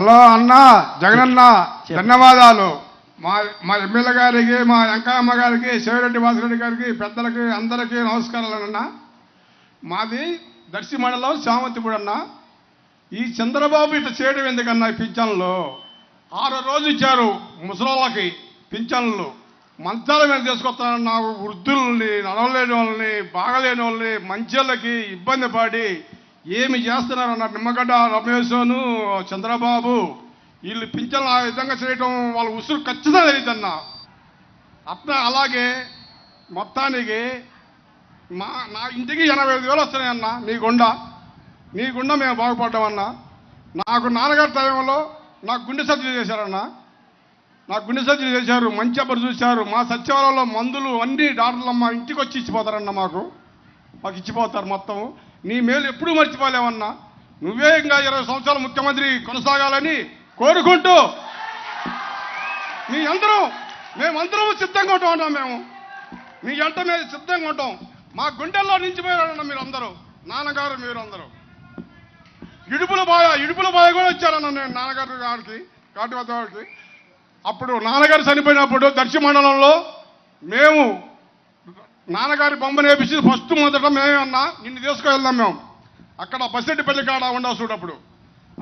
Hello అన్న జగనన్న ధన్యవాదాలు. మా మా ఎమ్మెల్యే గారికి, మా వెంకయ్యమ్మ గారికి, శివరెడ్డి వాసిరెడ్డి గారికి, పెద్దలకి అందరికీ నమస్కారాలు అన్న. మాది దర్శి మండలం శామంతిపూడి అన్న. ఈ చంద్రబాబు ఇట్లా చేయడం ఎందుకన్నా? ఈ పింఛన్లు 6 రోజులు ఇచ్చారు ముసలోళ్ళకి పింఛన్లు. మంచాల మీద తీసుకొస్తానన్న వృద్ధుల్ని, నడవలేని వాళ్ళని, బాగలేని వాళ్ళని, మంచోళ్ళకి ఇబ్బంది పడి ఏమి చేస్తున్నారన్న నిమ్మగడ్డ రమేశను చంద్రబాబు వీళ్ళు పింఛన్లు ఆ విధంగా చేయటం వాళ్ళ ఉసురు ఖచ్చితంగా తెలియదన్న. అట్లా అలాగే మొత్తానికి నా ఇంటికి 85,000 వస్తున్నాయన్న. నీ గుండా మేము బాగుపడ్డామన్నా. నాకు నాన్నగారి టైంలో నాకు గుండె సర్జరీ చేశారన్న. నాకు గుండె సర్జరీ చేశారు, మంచి అబ్బరు చూశారు. మా సచివాలయంలో మందులు అన్నీ డాక్టర్లు అమ్మ ఇంటికి వచ్చి ఇచ్చిపోతారన్న. మాకు ఇచ్చిపోతారు మొత్తం. నీ మేలు ఎప్పుడూ మర్చిపోలేమన్నా. నువ్వే ఇంకా 20 సంవత్సరాలు ముఖ్యమంత్రి కొనసాగాలని కోరుకుంటూ మేమందరం సిద్ధంగా ఉంటాం. మీ ఎంట మీద సిద్ధంగా ఉంటాం. మా గుండెల్లో నిలిచిపోయారన్న మీరందరూ, నాన్నగారు మీరందరూ. ఇడుపుల బాయ కూడా వచ్చారన్న నేను నాన్నగారు గారికి, కాటివద్ద గారికి. అప్పుడు నాన్నగారు చనిపోయినప్పుడు దర్శి మండలంలో మేము నాన్నగారి బొమ్మ నేపించి ఫస్ట్ మొదట మేమే అన్నా నిన్ను తీసుకువెళ్దాం. మేము అక్కడ బస్సెడ్డిపల్లి కాడ ఉండవు చూడప్పుడు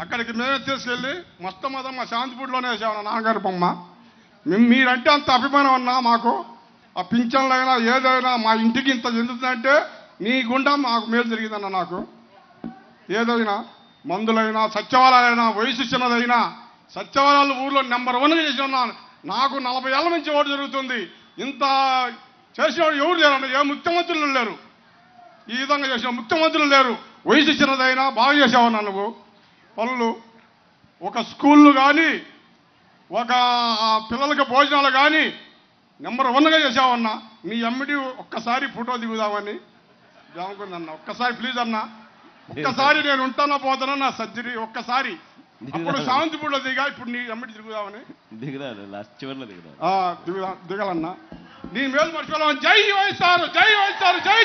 అక్కడికి మేమే తీసుకెళ్ళి మొత్తం మా శాంతిపూడిలోనే వేసామన్న నాన్నగారి బొమ్మ. మీరంటే అంత అభిమానం అన్నా మాకు. ఆ పింఛన్లైనా ఏదైనా మా ఇంటికి ఇంత చెందుతుందంటే నీ గుండా మాకు మేలు జరిగిందన్న. నాకు ఏదైనా మందులైనా, సచివాలయాలైనా, వయసు చిన్నదైనా సచివాలయాలు ఊళ్ళో నెంబర్ 1గా చేసి ఉన్నాను. నాకు 40 ఏళ్ళ నుంచి ఓటు జరుగుతుంది. ఇంత చేసేవాడు ఎవరు లేరన్న. ఏ ముఖ్యమంత్రులు లేరు ఈ విధంగా చేసిన ముఖ్యమంత్రులు లేరు. వయసు చిన్నదైనా బాగా చేసావన్నా నువ్వు పనులు. ఒక స్కూళ్ళు కానీ, ఒక పిల్లలకి భోజనాలు కానీ నెంబర్ 1గా చేసావన్నా. నీ ఎమ్మిడి ఒక్కసారి ఫోటో దిగుదామని అనుకుందన్న. ఒక్కసారి ప్లీజ్ అన్న, ఒక్కసారి నేను ఉంటానో పోతానో నా సర్జరీ ఒక్కసారి. అప్పుడు శాంతిపూడిలో దిగా, ఇప్పుడు నీ ఎమ్మిడి తిరుగుదామని దిగాలన్నా. నీ మేలు మర్చిపోలేమని. జై వైఎస్ఆర్, జై వైఎస్ఆర్, జై